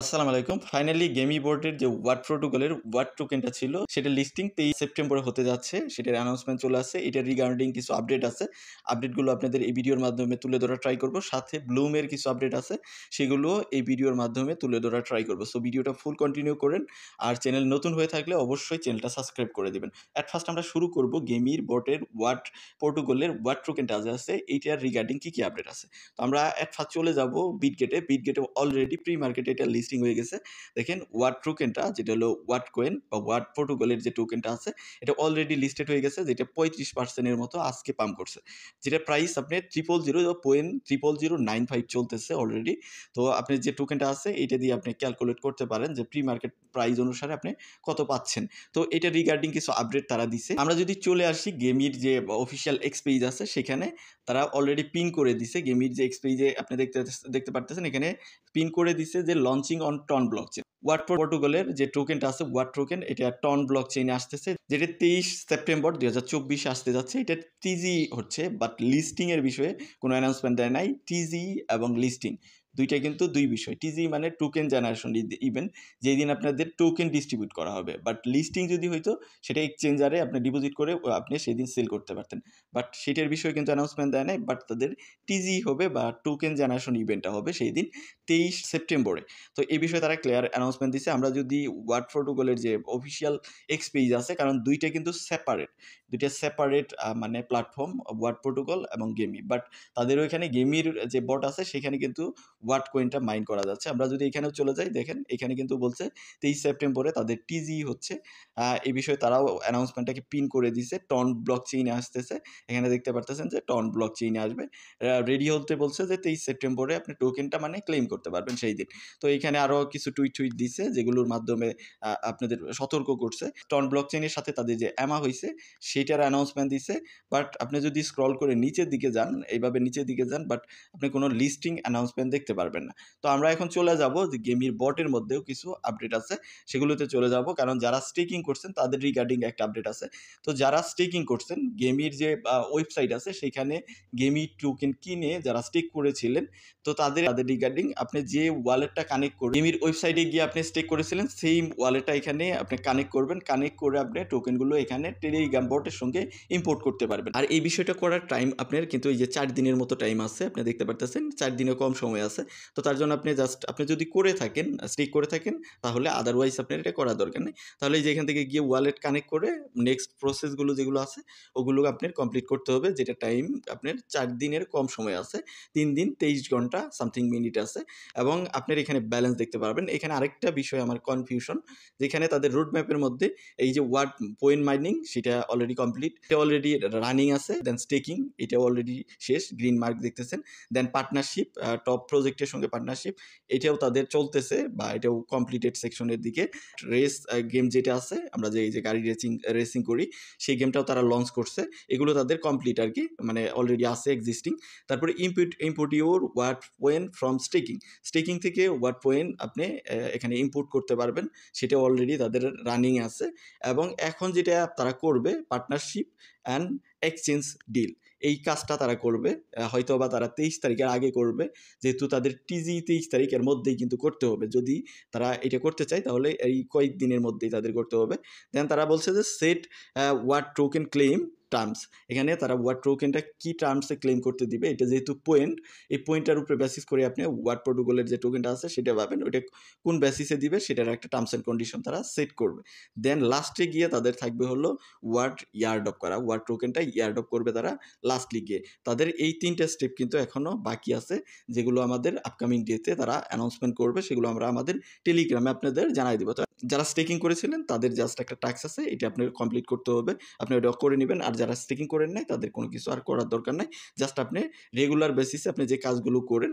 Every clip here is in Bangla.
আসসালামু আলাইকুম। ফাইনালি গেমি বোর্ডের যে ওয়াট প্রোটোকলের ওয়াট টোকেনটা ছিল সেটা লিস্টিং 23 সেপ্টেম্বরে হতে যাচ্ছে। সেটার অ্যানাউন্সমেন্ট চলে আসছে। এটার রিগার্ডিং কিছু আপডেট আছে। আপডেটগুলো আপনাদের এই ভিডিওর মাধ্যমে তুলে ধরার ট্রাই করব। সাথে ব্লুমের কিছু আপডেট আছে। সেগুলো এই ভিডিওর মাধ্যমে তুলে ধরার ট্রাই করব। সো ভিডিওটা ফুল কন্টিনিউ করেন। আর চ্যানেল নতুন হয়ে থাকলে অবশ্যই চ্যানেলটা সাবস্ক্রাইব করে দিবেন। এট ফার্স্ট আমরা শুরু করব গেমির বোর্ডের ওয়াট প্রোটোকলের ওয়াট টোকেনটা যে আছে এইটার রিগার্ডিং কি আপডেট আছে। তো আমরা এট ফার্স্ট চলে যাব বিটগেটে। বিটগেটে অলরেডি প্রি মার্কেটে এটা লিস্টিং হয়ে গেছে। দেখেন ওয়াট টোকেনটা যেটা হলো ওয়াট কয়েন বা ওয়াট প্রোটোকলের যে টোকেনটা আছে এটা অলরেডি লিস্টেড হয়ে গেছে, যেটা 35% মতো আজকে পাম্প করছে, যেটা প্রাইস আপনি 0.00095 চলতেছে অলরেডি। তো আপনি যে টোকেনটা আছে এটা দিয়ে আপনি ক্যালকুলেট করতে পারেন যে প্রি মার্কেট প্রাইস অনুসারে আপনি কত পাচ্ছেন। তো এটা রিগার্ডিং কিছু আপডেট তারা দিছে। আমরা যদি চলে আসি গেমির যে অফিসিয়াল এক্স পেজ আছে সেখানে তারা অলরেডি পিন করে দিছে। গেমির যে এক্স পেজে আপনি দেখতে পারতেছেন এখানে পিন করে দিছে যে লঞ্চিং অন টন ব্লকচেন। ওয়াট প্রোটোকলের যে টোকেনটা আছে ওয়াট টোকেন এটা টন ব্লক চেইনে আসতেছে, যেটা 23 সেপ্টেম্বর 2024 আসতে যাচ্ছে। এটা টিজি হচ্ছে, বাট লিস্টিং এর বিষয়ে কোনো অ্যানাউন্সমেন্ট দেয় নাই। টিজি এবং লিস্টিং দুইটা কিন্তু দুই বিষয়। টিজি মানে টোকেন জেনারেশন ইভেন্ট, যেই দিন আপনাদের টোকেন ডিস্ট্রিবিউট করা হবে। বাট লিস্টিং যদি হইতো সেটা এক্সচেঞ্জারে আপনি ডিপোজিট করে আপনি সেই দিন সেল করতে পারতেন। বাট সেটার বিষয়ে কিন্তু অ্যানাউন্সমেন্ট দেয় নাই। বাট তাদের টিজি হবে বা টোকেন জেনারেশন ইভেন্টটা হবে সেই দিন 23 সেপ্টেম্বরে। তো এই বিষয়ে তারা ক্লিয়ার অ্যানাউন্সমেন্ট দিছে। আমরা যদি ওয়াট প্রোটোকলের যে অফিসিয়াল এক্স পেজ আছে, কারণ দুইটা কিন্তু সেপারেট মানে প্ল্যাটফর্ম ওয়াট প্রোটোকল এবং গেমি, বাট তাদেরও এখানে গেমির যে বট আছে সেখানে কিন্তু ওয়াট কয়েনটা মাইন করা যাচ্ছে। আমরা যদি এখানেও চলে যাই, দেখেন এখানে কিন্তু বলছে 23 সেপ্টেম্বরে তাদের টিজি হচ্ছে। এই বিষয়ে তারাও অ্যানাউন্সমেন্টটাকে পিন করে দিছে। টন ব্লক চেইনে আসতেছে, এখানে দেখতে পারতেছেন যে টন ব্লক চেইনে আসবে। রেডি হতে বলছে যে 23 সেপ্টেম্বরে আপনি টোকেনটা মানে ক্লেম করতে পারবেন সেই দিন। তো এখানে আরও কিছু টুইট দিছে যেগুলোর মাধ্যমে আপনাদের সতর্ক করছে। টন ব্লক চেইনের সাথে তাদের যে অ্যামা হয়েছে সেটার অ্যানাউন্সমেন্ট দিছে। বাট আপনি যদি স্ক্রল করে নিচের দিকে যান, এইভাবে নিচের দিকে যান, বাট আপনি কোনো লিস্টিং অ্যানাউন্সমেন্ট দেখতে পারবেন না। তো আমরা এখন চলে যাব যে গেমির বটের মধ্যেও কিছু আপডেট আছে, সেগুলোতে চলে যাব। কারণ যারা স্টেকিং করছেন তাদের রিগার্ডিং একটা আপডেট আছে। তো যারা স্টেকিং করছেন গেমির যে ওয়েবসাইট আছে সেখানে গেমি টোকেন কিনে যারা স্টেক করেছিলেন, তো তাদের রিগার্ডিং আপনি যে ওয়ালেটটা কানেক্ট করবেন গেমির ওয়েবসাইটে গিয়ে আপনি স্টেক করেছিলেন সেই ওয়ালেটটা এখানে আপনি কানেক্ট করবেন। কানেক্ট করে আপনি টোকেনগুলো এখানে টেলিগ্রাম বটের সঙ্গে ইম্পোর্ট করতে পারবেন। আর এই বিষয়টা করার টাইম আপনার কিন্তু এই যে 4 দিনের মতো টাইম আছে, আপনি দেখতে পারতেছেন 4 দিনের কম সময় আছে। তো তার জন্য আপনি যদি করে থাকেন স্টেক করে থাকেন তাহলে আদারওয়াইজ আপনার এটা করার দরকার নেই। তাহলে এই যে এখান থেকে গিয়ে ওয়ালেট কানেক্ট করে নেক্সট প্রসেসগুলো যেগুলো আছে ওগুলো আপনার কমপ্লিট করতে হবে, যেটা টাইম আপনার 4 দিনের কম সময় আছে। 3 দিন 23 ঘন্টা সামথিং মিনিট আছে। এবং আপনার এখানে ব্যালেন্স দেখতে পারবেন। এখানে আরেকটা বিষয় আমার কনফিউশন, যেখানে তাদের রোড ম্যাপের মধ্যে এই যে ওয়াট পয়েন্ট মাইনিং সেটা অলরেডি কমপ্লিট, এটা অলরেডি রানিং আছে। দেন স্টেকিং এটা অলরেডি শেষ, গ্রিন মার্ক দেখতেছেন। দেন পার্টনারশিপ টপ প্রজেক্টের সঙ্গে পার্টনারশিপ এটাও তাদের চলতেছে বা এটাও কমপ্লিটেড সেকশনের দিকে। রেস গেম যেটা আছে আমরা যে এই যে গাড়ি রেসিং করি সেই গেমটাও তারা লঞ্চ করছে। এগুলো তাদের কমপ্লিট আর কি, মানে অলরেডি আছে এক্সিস্টিং। তারপরে ইম্পোর্ট ইউর ওয়াট পয়েন্ট ফ্রম স্টেকিং থেকে ওয়াট পয়েন্ট আপনি এখানে ইম্পোর্ট করতে পারবেন, সেটা অলরেডি তাদের রানিং আছে। এবং এখন যেটা তারা করবে পার্টনারশিপ অ্যান্ড এক্সচেঞ্জ ডিল, এই কাজটা তারা করবে। হয়তো বা তারা 23 তারিখের আগে করবে, যেহেতু তাদের টিজি 23 তারিখের মধ্যেই কিন্তু করতে হবে। যদি তারা এটা করতে চায় তাহলে এই কয়েকদিনের মধ্যেই তাদের করতে হবে। দেন তারা বলছে যে সেট ওয়াট টোকেন ক্লেম টার্মস, এখানে তারা ওয়াট টোকেনটা কি টার্মসে ক্লেম করতে দিবে। এটা যেহেতু পয়েন্ট, এই পয়েন্টটার উপরে বেসিস করে আপনি ওয়াট প্রোটোকলের যে টোকেনটা আছে সেটা পাবেন। ওইটা কোন বেসিসে দিবে সেটার একটা টার্মস অ্যান্ড কন্ডিশন তারা সেট করবে। দেন লাস্টে গিয়ে তাদের থাকবে হলো ওয়াট ইয়ারডপ করা, ওয়াট টোকেনটা ইয়ারডপ করবে তারা লাস্টলি গিয়ে। তাদের এই 3টা স্টেপ কিন্তু এখনও বাকি আছে, যেগুলো আমাদের আপকামিং ডেতে তারা অ্যানাউন্সমেন্ট করবে। সেগুলো আমরা আমাদের টেলিগ্রামে আপনাদের জানাই দিব। তো যারা স্টেকিং করেছিলেন তাদের জাস্ট একটা টাস্ক আছে, এটা আপনার কমপ্লিট করতে হবে, আপনি ওটা করে নেবেন। আর যারা স্টেকিং করেন নাই তাদের কোনো কিছু আর করার দরকার নাই। জাস্ট আপনি রেগুলার বেসিসে আপনি যে কাজগুলো করেন,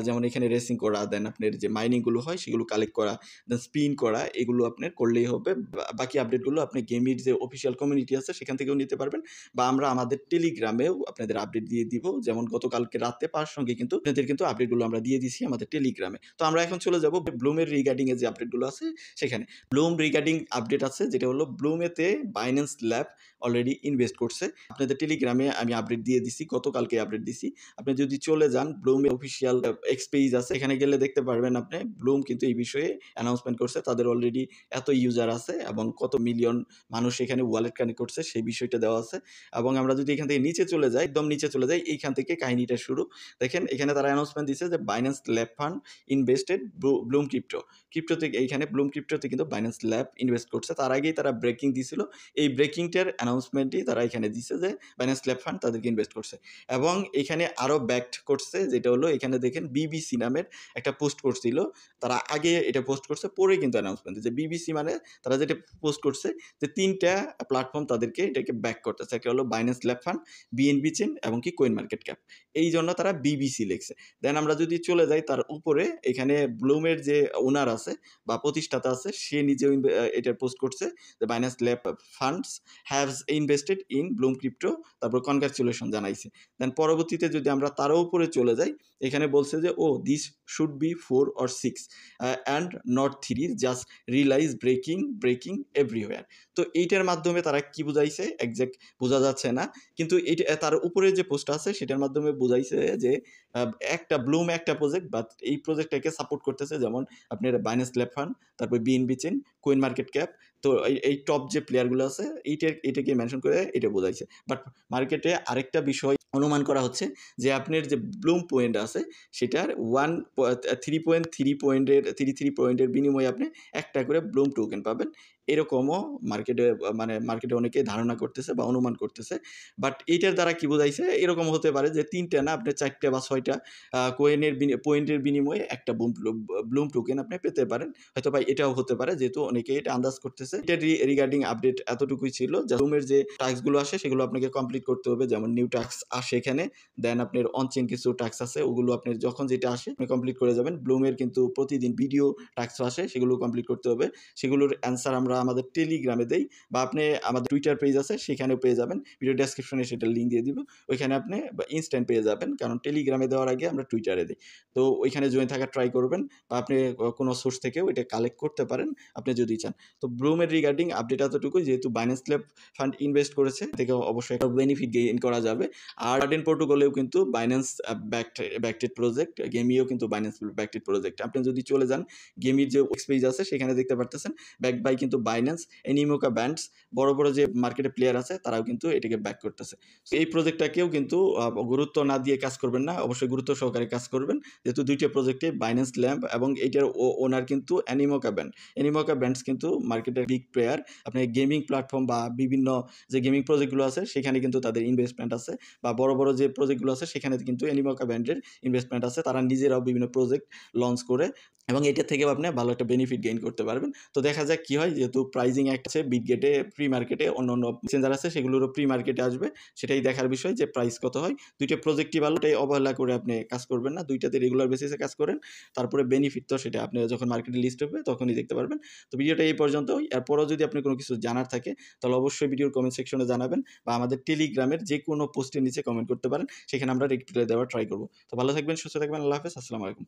যেমন এখানে রেসিং করা, দেন আপনার যে মাইনিংগুলো হয় সেগুলো কালেক্ট করা, দেন স্পিন করা, এগুলো আপনার করলেই হবে। বাকি আপডেটগুলো আপনি গেমির যে অফিসিয়াল কমিউনিটি আছে সেখান থেকেও নিতে পারবেন, বা আমরা আমাদের টেলিগ্রামেও আপনাদের আপডেট দিয়ে দিব। যেমন গতকালকে রাতে পাওয়ার সঙ্গে কিন্তু আপনাদের কিন্তু আপডেটগুলো আমরা দিয়ে দিছি আমাদের টেলিগ্রামে। তো আমরা এখন চলে যাব ব্লুমের রিগার্ডিং এর যে আপডেটগুলো আছে সেখানে। ব্লুম রিগার্ডিং আপডেট আছে, যেটা হলো ব্লুমেতে বাইন্যান্স ল্যাব অলরেডি ইনভেস্ট করছে। আপনাদের টেলিগ্রামে আমি আপডেট দিয়ে দিছি, গতকালকে আপডেট দিছি। আপনি যদি চলে যান ব্লুমের অফিসিয়াল এক্স পেজ আছে, এখানে গেলে দেখতে পারবেন আপনি ব্লুম কিন্তু এই বিষয়ে অ্যানাউন্সমেন্ট করছে। তাদের অলরেডি এত ইউজার আছে এবং কত মিলিয়ন মানুষ এখানে ওয়ালেট কানেক্ট করছে সেই বিষয়টা দেওয়া আছে। এবং আমরা যদি এখান থেকে নিচে চলে যাই, একদম নিচে চলে যাই, এইখান থেকে কাহিনীটা শুরু। দেখেন এখানে তারা অ্যানাউন্সমেন্ট দিছে যে Binance lab fund invested Bloom ক্রিপ্টোতে। এইখানে ব্লুম ক্রিপ্টোতে কিন্তু বাইন্যান্স ল্যাব ইনভেস্ট করছে। তার আগেই তারা ব্রেকিং দিছিল, এই ব্রেকিংটার অ্যানাউন্সমেন্টই তারা এখানে দিছে যে বাইন্যান্স ল্যাব ফান্ড তাদেরকে ইনভেস্ট করছে। এবং এখানে আরও ব্যাকড করছে, যেটা হলো এখানে দেখেন বিবিসি নামের একটা পোস্ট করছিল, তারা আগে এটা পোস্ট করছে, পরে কিন্তু অ্যানাউন্সমেন্ট দিচ্ছে। বিবিসি মানে তারা যেটা পোস্ট করছে যে 3টা প্ল্যাটফর্ম তাদেরকে এটাকে ব্যাক করতেছে, একটা হলো Binance lab fund, BNB chain এবং কি কয়েন মার্কেট ক্যাপ। এই জন্য তারা বিবিসি লিখছে। দেন আমরা যদি চলে যাই তার উপরে, এখানে ব্লুমের যে ওনার আছে বা প্রতিষ্ঠাতা আছে, সে নিজেও এটার পোস্ট করছে যে Binance lab funds haves invested in Bloom crypto, তারপর কনগ্রাচুলেশন জানাইছে। দেন পরবর্তীতে যদি আমরা তারও উপরে চলে যাই, এখানে বলছে যে ও this should be 4 or 6 and not 3, just realise breaking everywhere. তো এইটার মাধ্যমে তারা কি বুঝাইছে একজ্যাক্ট বোঝা যাচ্ছে না, কিন্তু এইটা তার উপরে যে পোস্টটা আছে সেটার মাধ্যমে বুঝাইছে যে একটা ব্লুম একটা প্রজেক্ট, বাট এই প্রজেক্টটাকে সাপোর্ট করতেছে যেমন আপনার বাইন্যান্স ল্যাব ফান্ড, তারপর BNB chain, coin market cap. তো এই টপ যে প্লেয়ারগুলো আছে এইটাকে মেনশন করে এটা বোঝাইছে। বাট মার্কেটে আরেকটা বিষয় অনুমান করা হচ্ছে যে আপনার যে ব্লুম পয়েন্ট আছে সেটার 3.3 পয়েন্টের বিনিময়ে আপনি একটা করে ব্লুম টোকেন পাবেন। এরকমও মার্কেটে অনেকে ধারণা করতেছে বা অনুমান করতেছে। বাট এইটার দ্বারা কি বোঝাইছে, এরকম হতে পারে যে 3টা না আপনি 4টা বা 6টা পয়েন্টের বিনিময়ে একটা ব্লুম টোকেন আপনি পেতে পারেন। হয়তো বা এটাও হতে পারে, যেহেতু অনেকে এটা আন্দাজ করতেছে। এটা রিগার্ডিং আপডেট এতটুকুই ছিল। ব্লুমের যে টাস্কগুলো আসে সেগুলো আপনাকে কমপ্লিট করতে হবে, যেমন নিউ টাস্ক আসে এখানে, দেন আপনার অনচেন কিছু টাস্ক আছে, ওগুলো আপনার যখন যেটা আসে আপনি কমপ্লিট করে যাবেন। ব্লুমের কিন্তু প্রতিদিন ভিডিও টাস্ক আসে, সেগুলো কমপ্লিট করতে হবে। সেগুলোর অ্যান্সার আমরা আমাদের টেলিগ্রামে দেই, বা আপনি আমাদের টুইটার পেজ আছে সেখানেও পেয়ে যাবেন। ভিডিও ডেসক্রিপশনে সেটার লিঙ্ক দিয়ে দিব, ওইখানে আপনি ইনস্ট্যান্ট পেয়ে যাবেন, কারণ টেলিগ্রামে দেওয়ার আগে আমরা টুইটারে দিই। তো ওইখানে জয়েন থাকার ট্রাই করবেন, বা আপনি কোনো সোর্স থেকেও এটা কালেক্ট করতে পারেন আপনি যদি চান। তো ব্লুমের রিগার্ডিং আপডেট এতটুকুই, যেহেতু বাইন্যান্স ল্যাব ফান্ড ইনভেস্ট করেছে থেকে অবশ্যই একটা বেনিফিট গেইন করা যাবে। আর গার্ডেন প্রোটোকলেও কিন্তু বাইন্যান্স ব্যাকটেড প্রজেক্ট, গেমিও কিন্তু বাইন্যান্স ব্যাকটেড প্রজেক্ট। আপনি যদি চলে যান গেমির যে পেজ আছে সেখানে দেখতে পারতেছেন ব্যাক বাই কিন্তু বাইন্যান্স, এনিমোকা ব্যান্ডস, বড় বড় যে মার্কেটে প্লেয়ার আছে তারাও কিন্তু এটাকে ব্যাক করতেছে। এই প্রজেক্টটাকেও কিন্তু গুরুত্ব না দিয়ে কাজ করবেন না, অবশ্যই গুরুত্ব সহকারে কাজ করবেন, যেহেতু 2টা প্রজেক্টে বাইন্যান্স ল্যাম্প এবং এইটার ওনার কিন্তু অ্যানিমোকা ব্যান্ডস কিন্তু মার্কেটের বিগ প্লেয়ার। আপনি গেমিং প্ল্যাটফর্ম বা বিভিন্ন যে গেমিং প্রজেক্টগুলো আছে সেখানে কিন্তু তাদের ইনভেস্টমেন্ট আছে, বা বড় বড় যে প্রজেক্টগুলো আছে সেখানে কিন্তু অ্যানিমোকা ব্যান্ডের ইনভেস্টমেন্ট আছে। তারা নিজেরাও বিভিন্ন প্রজেক্ট লঞ্চ করে এবং এটার থেকেও আপনি ভালো একটা বেনিফিট গেইন করতে পারবেন। তো দেখা যাক কি হয়, যেহেতু প্রাইজিং একটা আছে বিটগেটে, প্রি মার্কেটে অন্য এক্সচেঞ্জার আছে সেগুলোরও প্রি মার্কেটে আসবে, সেটাই দেখার বিষয় যে প্রাইস কত হয়। 2টা প্রজেক্টই ভালোটাই অবহেলা করে আপনি কাজ করবেন না, 2টাতে রেগুলার বেসিসে কাজ করেন, তারপরে বেনিফিট তো সেটা আপনি যখন মার্কেটে লিস্ট হবে তখনই দেখতে পারবেন। তো ভিডিওটা এই পর্যন্তই। এরপরও যদি আপনি কোনো কিছু জানার থাকে তাহলে অবশ্যই ভিডিওর কমেন্ট সেকশনে জানাবেন, বা আমাদের টেলিগ্রামের যে কোনো পোস্টের নিচে কমেন্ট করতে পারেন, সেখানে আমরা রিপ্লাই দেওয়ার ট্রাই করব। তো ভালো থাকবেন, সুস্থ থাকবেন, আল্লাহ হাফেজ, আসসালামু আলাইকুম।